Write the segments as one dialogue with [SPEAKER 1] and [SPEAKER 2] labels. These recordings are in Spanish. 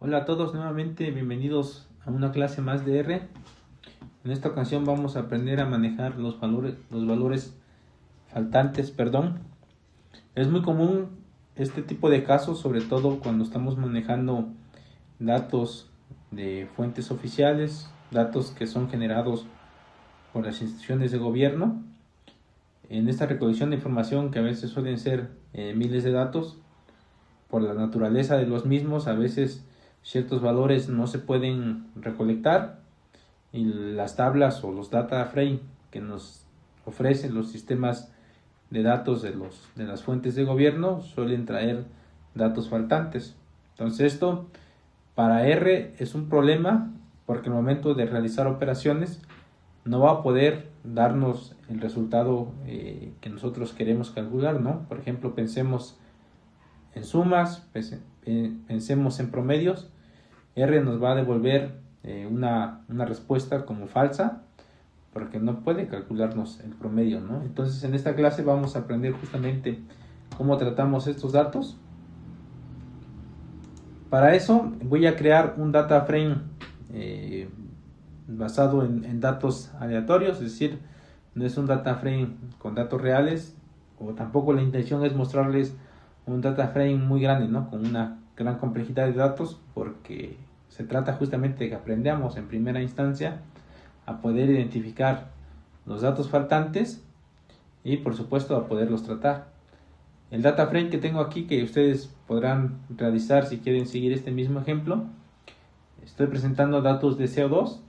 [SPEAKER 1] Hola a todos, nuevamente bienvenidos a una clase más de R. En esta ocasión vamos a aprender a manejar los valores faltantes, Es muy común este tipo de casos, sobre todo cuando estamos manejando datos de fuentes oficiales, datos que son generados por las instituciones de gobierno. En esta recolección de información, que a veces suelen ser miles de datos, por la naturaleza de los mismos, a veces ciertos valores no se pueden recolectar y las tablas o los data frame que nos ofrecen los sistemas de datos de las fuentes de gobierno suelen traer datos faltantes. Entonces esto para R es un problema porque al momento de realizar operaciones no va a poder darnos el resultado que nosotros queremos calcular, ¿no? Por ejemplo, pensemos en sumas, pensemos en promedios. R nos va a devolver una respuesta como falsa porque no puede calcularnos el promedio, ¿no? Entonces en esta clase vamos a aprender justamente cómo tratamos estos datos. Para eso voy a crear un data frame basado en datos aleatorios, es decir, no es un data frame con datos reales, o tampoco la intención es mostrarles un data frame muy grande, ¿no? Con una gran complejidad de datos, porque se trata justamente de que aprendamos en primera instancia a poder identificar los datos faltantes y por supuesto a poderlos tratar. El data frame que tengo aquí, que ustedes podrán realizar si quieren seguir este mismo ejemplo, estoy presentando datos de CO2,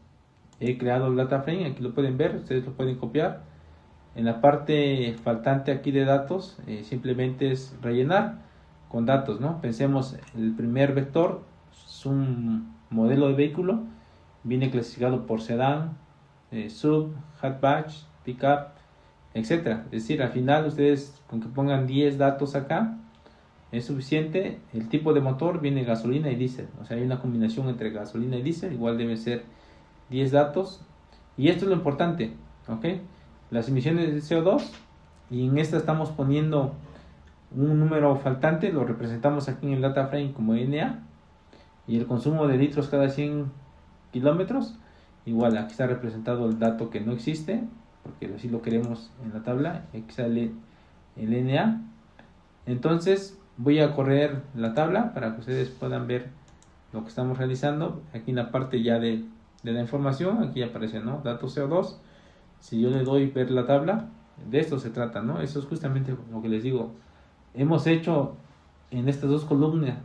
[SPEAKER 1] he creado el data frame, aquí lo pueden ver, ustedes lo pueden copiar. En la parte faltante aquí de datos, simplemente es rellenar con datos, ¿no? Pensemos, el primer vector es un modelo de vehículo, viene clasificado por sedán, sub, hatchback, pickup, etcétera. Es decir, al final ustedes con que pongan 10 datos acá es suficiente. El tipo de motor viene gasolina y diésel, o sea, hay una combinación entre gasolina y diésel, igual deben ser 10 datos. Y esto es lo importante, ¿ok? Las emisiones de CO2, y en esta estamos poniendo un número faltante, lo representamos aquí en el data frame como NA, y el consumo de litros cada 100 kilómetros, igual aquí está representado el dato que no existe, porque así lo queremos en la tabla, aquí sale el NA. Entonces voy a correr la tabla para que ustedes puedan ver lo que estamos realizando. Aquí en la parte ya de la información, aquí aparece, ¿no? Datos CO2. Si yo le doy ver la tabla, de esto se trata, ¿no? Eso es justamente lo que les digo. Hemos hecho en estas dos columnas,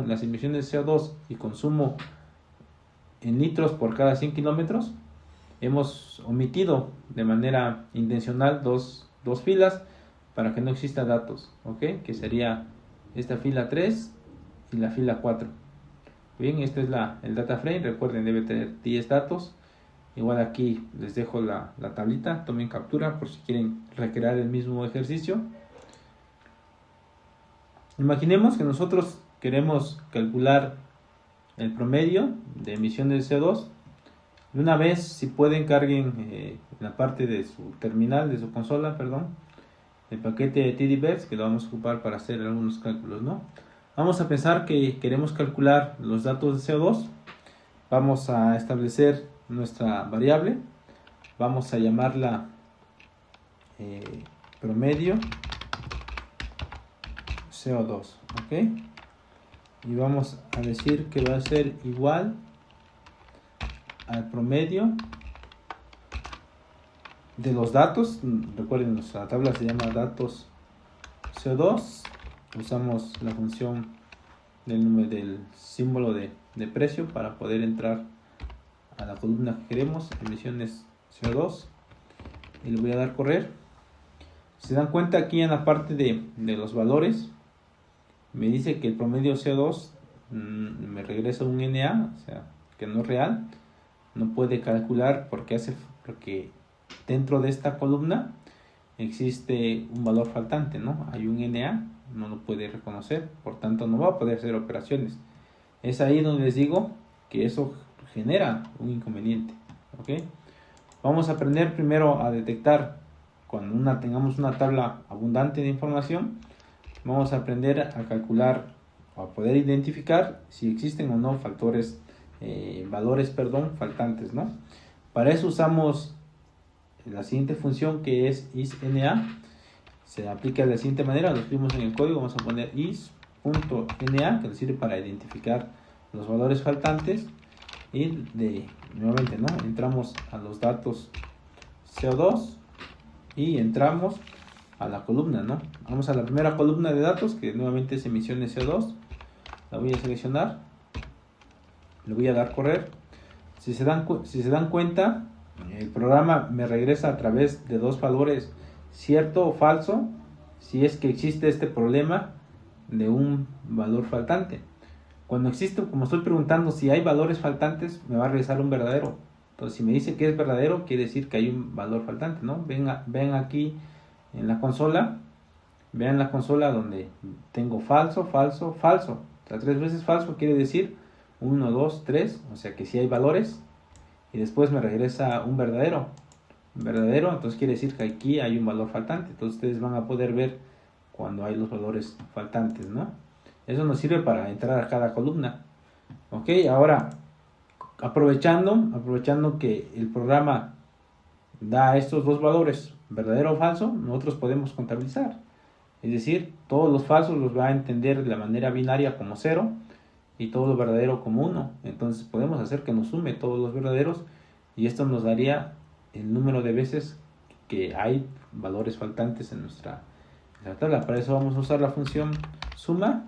[SPEAKER 1] las emisiones de CO2 y consumo en litros por cada 100 kilómetros. Hemos omitido de manera intencional dos filas para que no exista datos, ¿ok? Que sería esta fila 3 y la fila 4. Bien, este es el data frame, recuerden, debe tener 10 datos. Igual aquí les dejo la tablita, tomen captura por si quieren recrear el mismo ejercicio. Imaginemos que nosotros queremos calcular el promedio de emisiones de CO2. De una vez, si pueden, carguen en la parte de su terminal, de su consola, el paquete de TDVERS, que lo vamos a ocupar para hacer algunos cálculos, ¿no? Vamos a pensar que queremos calcular los datos de CO2. Vamos a establecer nuestra variable, vamos a llamarla promedio CO2, ¿ok? Y vamos a decir que va a ser igual al promedio de los datos. Recuerden, nuestra tabla se llama datos CO2, usamos la función del símbolo de precio para poder entrar a la columna que queremos, emisiones CO2, y le voy a dar correr. Se dan cuenta aquí en la parte de los valores, me dice que el promedio CO2 me regresa un NA, o sea, que no es real, no puede calcular porque dentro de esta columna existe un valor faltante, ¿no? Hay un NA, no lo puede reconocer, por tanto no va a poder hacer operaciones. Es ahí donde les digo que eso genera un inconveniente, ¿ok? Vamos a aprender primero a detectar cuando tengamos una tabla abundante de información. Vamos a aprender a calcular a poder identificar si existen o no valores faltantes, ¿no? Para eso usamos la siguiente función, que es isNA. Se aplica de la siguiente manera, lo escribimos en el código, vamos a poner is.na, que nos sirve para identificar los valores faltantes, y nuevamente, ¿no? Entramos a los datos CO2 y entramos a la columna, ¿no? Vamos a la primera columna de datos, que nuevamente es emisiones CO2. La voy a seleccionar, le voy a dar correr. Si se dan cuenta, el programa me regresa a través de dos valores, cierto o falso, si es que existe este problema de un valor faltante. Cuando existe, como estoy preguntando si hay valores faltantes, me va a regresar un verdadero. Entonces, si me dice que es verdadero, quiere decir que hay un valor faltante, ¿no? Ven aquí en la consola, vean la consola donde tengo falso, falso, falso. O sea, 3 veces falso quiere decir 1, 2, 3, o sea que sí hay valores. Y después me regresa un verdadero. Un verdadero, entonces quiere decir que aquí hay un valor faltante. Entonces ustedes van a poder ver cuando hay los valores faltantes, ¿no? Eso nos sirve para entrar a cada columna. Ok, ahora, aprovechando que el programa da estos dos valores, verdadero o falso, nosotros podemos contabilizar. Es decir, todos los falsos los va a entender de la manera binaria como 0 y todo lo verdadero como 1. Entonces podemos hacer que nos sume todos los verdaderos y esto nos daría el número de veces que hay valores faltantes en nuestra tabla. Para eso vamos a usar la función suma.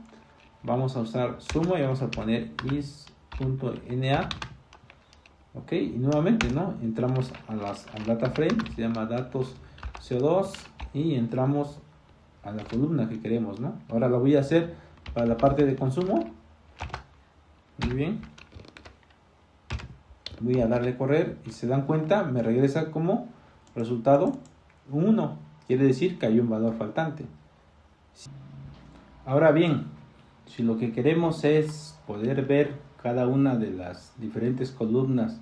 [SPEAKER 1] Vamos a usar suma y vamos a poner is.na. Ok, y nuevamente, ¿no? Entramos al data frame, se llama datos CO2, y entramos a la columna que queremos, ¿no? Ahora lo voy a hacer para la parte de consumo. Muy bien. Voy a darle correr y se dan cuenta, me regresa como resultado un 1. Quiere decir que hay un valor faltante. Ahora bien, si lo que queremos es poder ver cada una de las diferentes columnas,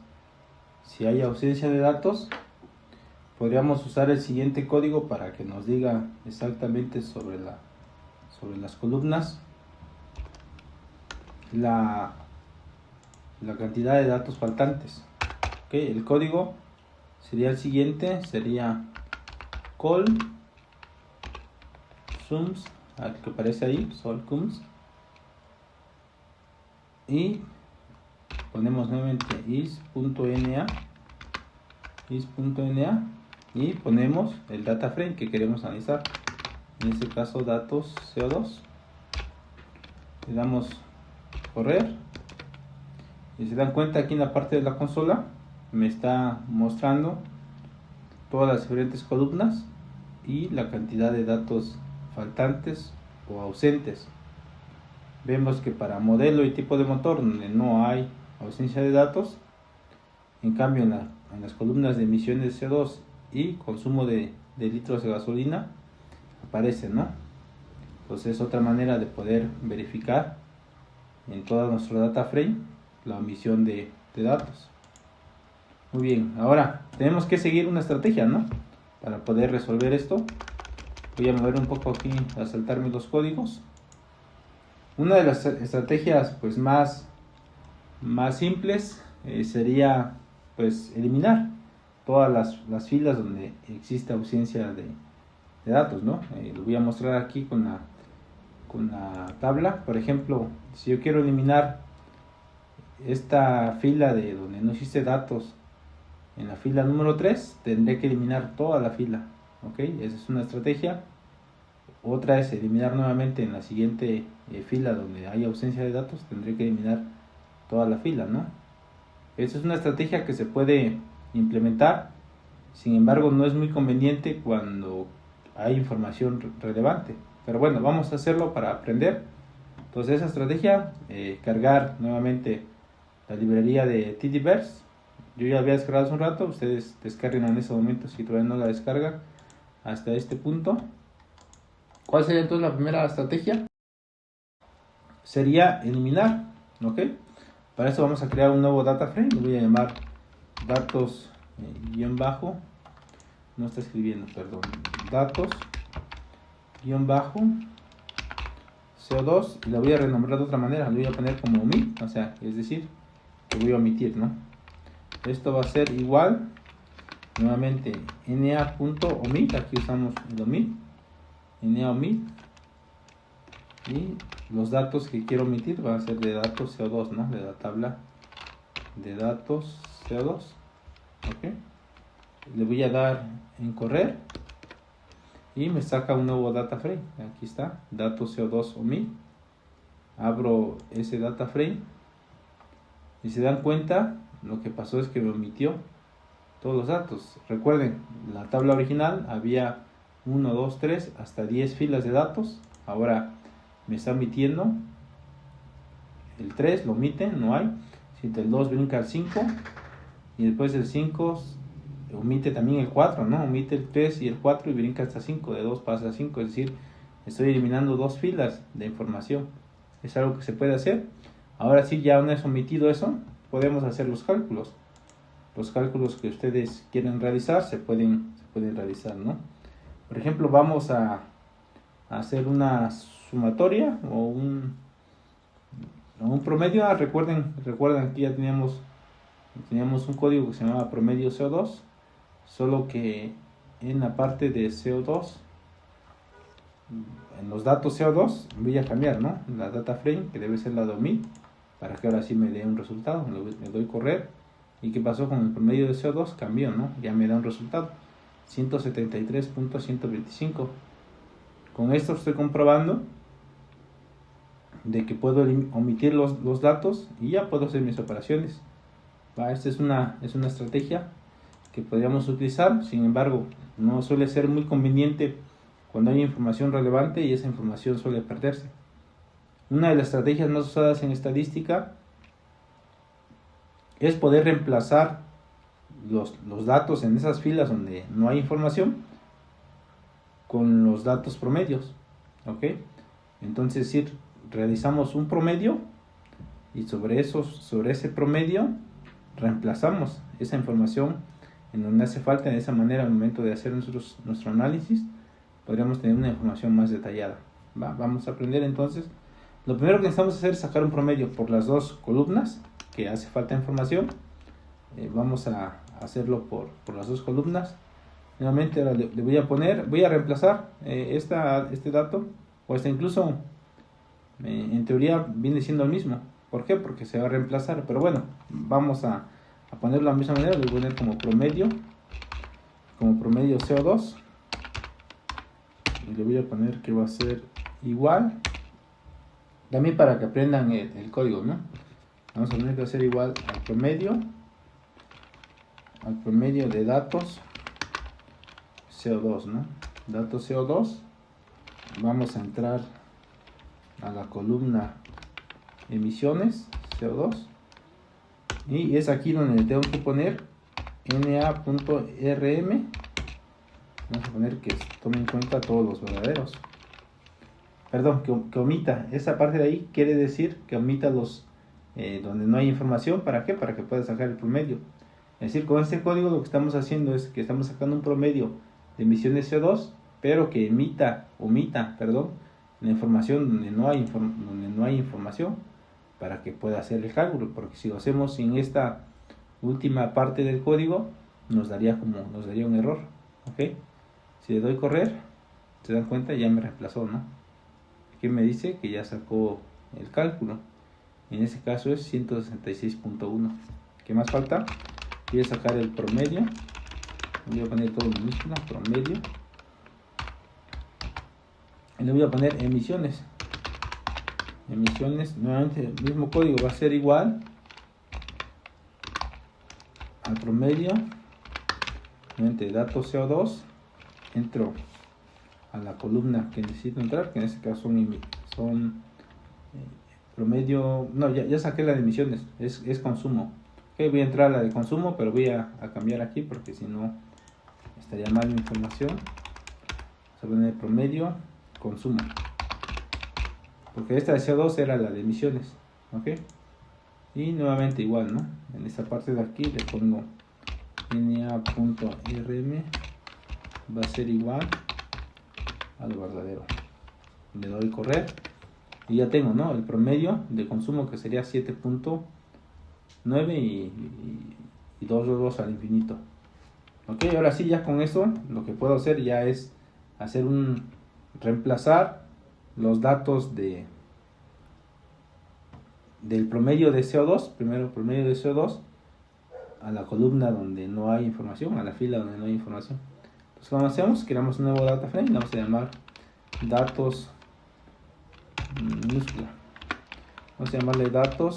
[SPEAKER 1] si hay ausencia de datos, podríamos usar el siguiente código para que nos diga exactamente sobre las columnas la cantidad de datos faltantes. Okay, el código sería el siguiente, sería call sums, que aparece ahí, solcums, y ponemos nuevamente is.na y ponemos el data frame que queremos analizar, en este caso datos CO2. Le damos correr y se dan cuenta, aquí en la parte de la consola me está mostrando todas las diferentes columnas y la cantidad de datos faltantes o ausentes. Vemos que para modelo y tipo de motor, donde no hay ausencia de datos, en cambio en las columnas de emisiones de CO2 y consumo de litros de gasolina aparece, ¿no? Entonces es otra manera de poder verificar en todo nuestro data frame la omisión de datos. Muy bien, ahora tenemos que seguir una estrategia, ¿no? Para poder resolver esto. Voy a mover un poco aquí, a saltarme los códigos. Una de las estrategias pues más simples sería pues eliminar todas las filas donde existe ausencia de datos, ¿no? Lo voy a mostrar aquí con la tabla. Por ejemplo, si yo quiero eliminar esta fila de donde no existe datos, en la fila número 3 tendré que eliminar toda la fila. ¿Ok? Esa es una estrategia. Otra es eliminar nuevamente en la siguiente fila donde hay ausencia de datos, tendré que eliminar toda la fila, ¿no? Esa es una estrategia que se puede implementar, sin embargo no es muy conveniente cuando hay información relevante. Pero bueno, vamos a hacerlo para aprender. Entonces esa estrategia, cargar nuevamente la librería de tdverse. Yo ya había descargado hace un rato, ustedes descarguen en ese momento si todavía no la descargan hasta este punto. ¿Cuál sería entonces la primera estrategia? Sería eliminar, ¿ok? Para eso vamos a crear un nuevo data frame, lo voy a llamar datos guión bajo, no está escribiendo, perdón, datos guión bajo CO2 y la voy a renombrar de otra manera, lo voy a poner como omit, o sea, es decir, que voy a omitir, ¿no? Esto va a ser igual, nuevamente, na.omit, aquí usamos el omit, na.omit, y los datos que quiero omitir van a ser de datos CO2, ¿no? De la tabla de datos CO2, ¿ok? Le voy a dar en correr y me saca un nuevo data frame. Aquí está, datos CO2 omit. Abro ese data frame y se dan cuenta, lo que pasó es que me omitió todos los datos. Recuerden, la tabla original había 1, 2, 3 hasta 10 filas de datos. Ahora me está omitiendo el 3, lo omite, no hay. Si el 2 brinca al 5 y después del 5 omite también el 4, ¿no? Omite el 3 y el 4 y brinca hasta 5, de 2 pasa a 5, es decir, estoy eliminando 2 filas de información. Es algo que se puede hacer. Ahora sí, ya una vez omitido eso, podemos hacer los cálculos. Los cálculos que ustedes quieren realizar se pueden realizar, ¿no? Por ejemplo, vamos a hacer una sumatoria o un promedio. Recuerden que ya teníamos un código que se llamaba promedio CO2, solo que en la parte de CO2, en los datos CO2 voy a cambiar, ¿no? La data frame, que debe ser la de omit, para que ahora sí me dé un resultado. Le doy correr. ¿Y qué pasó con el promedio de CO2? Cambió, ¿no? Ya me da un resultado, 173.125. Con esto estoy comprobando de que puedo omitir los datos y ya puedo hacer mis operaciones. Esta es una estrategia que podríamos utilizar. Sin embargo, no suele ser muy conveniente cuando hay información relevante y esa información suele perderse. Una de las estrategias más usadas en estadística es poder reemplazar los datos en esas filas donde no hay información con los datos promedios, ¿ok? Entonces, si realizamos un promedio y sobre ese promedio reemplazamos esa información en donde hace falta. De esa manera, al momento de hacer nuestro análisis, podríamos tener una información más detallada. Vamos a aprender entonces. Lo primero que necesitamos hacer es sacar un promedio por las dos columnas que hace falta información. Vamos a hacerlo por las dos columnas. Nuevamente ahora le voy a reemplazar este dato, o incluso en teoría viene siendo el mismo. ¿Por qué? Porque se va a reemplazar, pero bueno, vamos a ponerlo de la misma manera. Le voy a poner como promedio CO2 y le voy a poner que va a ser igual, también para que aprendan el código, ¿no? Vamos a poner que va a ser igual al promedio de datos CO2, ¿no? Datos CO2. Vamos a entrar a la columna emisiones CO2 y es aquí donde tengo que poner na.rm. Vamos a poner que tome en cuenta todos los verdaderos. Perdón, que omita esa parte de ahí. Quiere decir que omita los donde no hay información. ¿Para qué? Para que pueda sacar el promedio. Es decir, con este código lo que estamos haciendo es que estamos sacando un promedio de emisiones CO2, pero que omita la información donde no hay información, para que pueda hacer el cálculo. Porque si lo hacemos sin esta última parte del código, nos daría un error, ¿ok? Si le doy correr, se dan cuenta, ya me reemplazó, ¿no? Aquí me dice que ya sacó el cálculo. En ese caso es 166.1. ¿Qué más falta? Voy a sacar el promedio. Voy a poner todo en minúscula, promedio. Y le voy a poner emisiones. Nuevamente el mismo código va a ser igual al promedio. Nuevamente datos CO2. Entro a la columna que necesito entrar, que en este caso son promedio. No, ya saqué la de emisiones, es consumo. Okay, voy a entrar a la de consumo, pero voy a cambiar aquí porque si no estaría mal mi información. Vamos a poner promedio consumo, porque esta de CO2 era la de emisiones, ¿ok? Y nuevamente igual, ¿no? En esta parte de aquí le pongo na.rm, va a ser igual al verdadero. Le doy correr Y ya tengo, ¿no?, el promedio de consumo, que sería 7.9 y 2 al infinito. Ok, ahora sí, ya con eso lo que puedo hacer ya es hacer reemplazar los datos del promedio de CO2, primero promedio de CO2, a la columna donde no hay información, a la fila donde no hay información. Entonces, ¿cómo hacemos? Creamos un nuevo data frame, vamos a llamar datos minúscula. Vamos a llamarle datos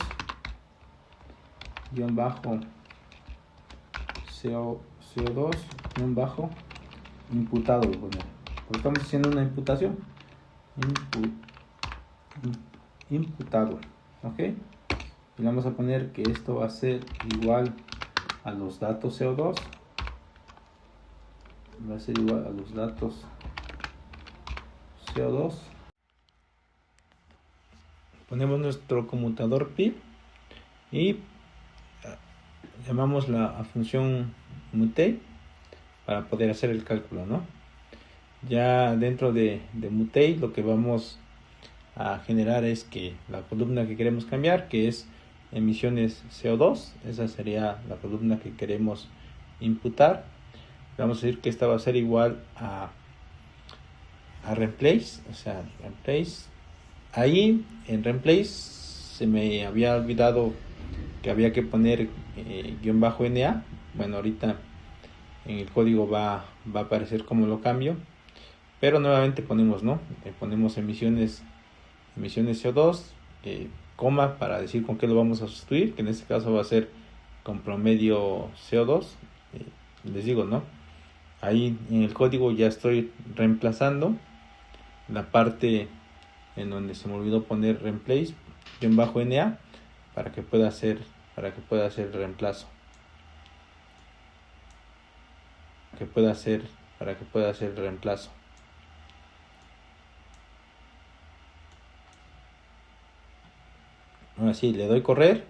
[SPEAKER 1] guión bajo CO2 guión bajo imputado. Bueno, porque estamos haciendo una imputación. Imputado. Ok. Y le vamos a poner que esto va a ser igual a los datos CO2. Va a ser igual a los datos CO2. Ponemos nuestro conmutador pi y llamamos la función mutate para poder hacer el cálculo, ¿no? Ya dentro de mutate lo que vamos a generar es que la columna que queremos cambiar, que es emisiones CO2, esa sería la columna que queremos imputar. Vamos a decir que esta va a ser igual a replace, o sea, replace. Ahí en replace se me había olvidado que había que poner guión bajo NA. Bueno, ahorita en el código va a aparecer cómo lo cambio, pero nuevamente ponemos, ¿no? Ponemos emisiones CO2, coma, para decir con qué lo vamos a sustituir, que en este caso va a ser con promedio CO2. Les digo, ¿no? Ahí en el código ya estoy reemplazando la parte en donde se me olvidó poner replace guión bajo NA para que pueda hacer el reemplazo. Para que pueda hacer el reemplazo. Ahora sí, le doy correr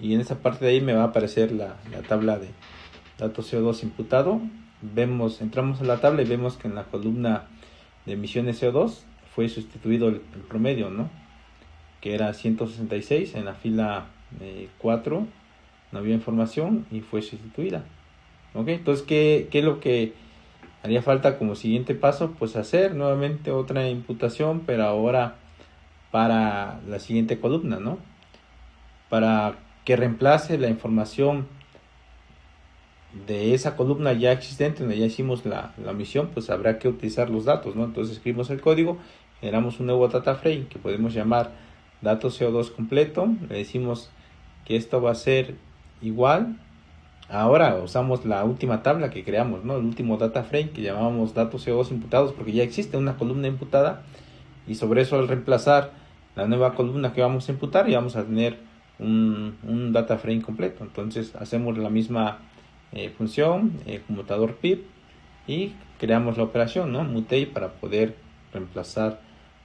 [SPEAKER 1] y en esa parte de ahí me va a aparecer la tabla de datos CO2 imputado. Entramos a la tabla y vemos que en la columna de emisiones CO2 fue sustituido el promedio, ¿no?, que era 166. En la fila 4 no había información y fue sustituida. Ok, entonces, ¿qué es lo que haría falta como siguiente paso? Pues hacer nuevamente otra imputación, pero ahora para la siguiente columna, ¿no? Para que reemplace la información de esa columna ya existente, donde ya hicimos la omisión, pues habrá que utilizar los datos, ¿no? Entonces escribimos el código, generamos un nuevo data frame que podemos llamar datos CO2 completo, le decimos que esto va a ser igual. Ahora usamos la última tabla que creamos, ¿no?, el último data frame que llamábamos datos CO2 imputados, porque ya existe una columna imputada, y sobre eso, al reemplazar la nueva columna que vamos a imputar, ya vamos a tener un data frame completo. Entonces hacemos la misma función, conmutador pip, y creamos la operación, ¿no?, mutate, para poder reemplazar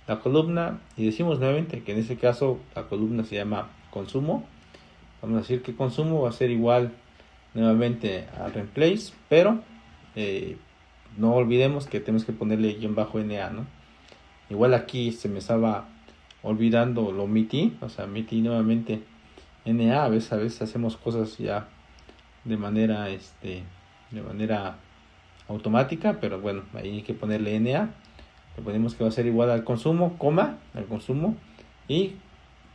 [SPEAKER 1] la columna. Y decimos nuevamente que en este caso la columna se llama consumo. Vamos a decir que consumo va a ser igual nuevamente a replace, pero no olvidemos que tenemos que ponerle guión bajo NA, ¿no? Igual aquí se me estaba olvidando, lo omití, o sea, omití nuevamente NA. A veces hacemos cosas ya de manera automática, pero bueno, ahí hay que ponerle NA. Le ponemos que va a ser igual al consumo, coma, al consumo, y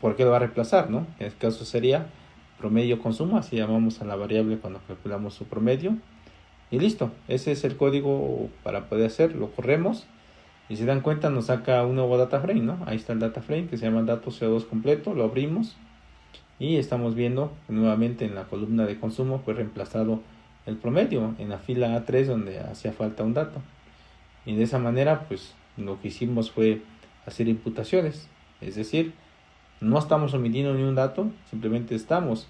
[SPEAKER 1] ¿por qué lo va a reemplazar, no? En este caso sería promedio consumo, así llamamos a la variable cuando calculamos su promedio. Y listo, ese es el código para poder hacer. Lo corremos y si dan cuenta nos saca un nuevo data frame, ¿no? Ahí está el data frame que se llama datos CO2 completo. Lo abrimos y estamos viendo que nuevamente en la columna de consumo fue reemplazado el promedio en la fila A3 donde hacía falta un dato. Y de esa manera, pues lo que hicimos fue hacer imputaciones, es decir, no estamos omitiendo ni un dato, simplemente estamos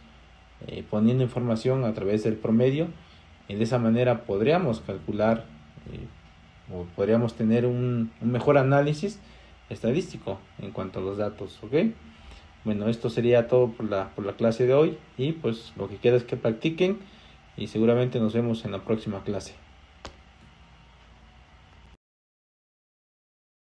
[SPEAKER 1] poniendo información a través del promedio, y de esa manera podríamos calcular o podríamos tener un mejor análisis estadístico en cuanto a los datos. ¿Ok? Bueno, esto sería todo por la clase de hoy, y pues lo que queda es que practiquen y seguramente nos vemos en la próxima clase.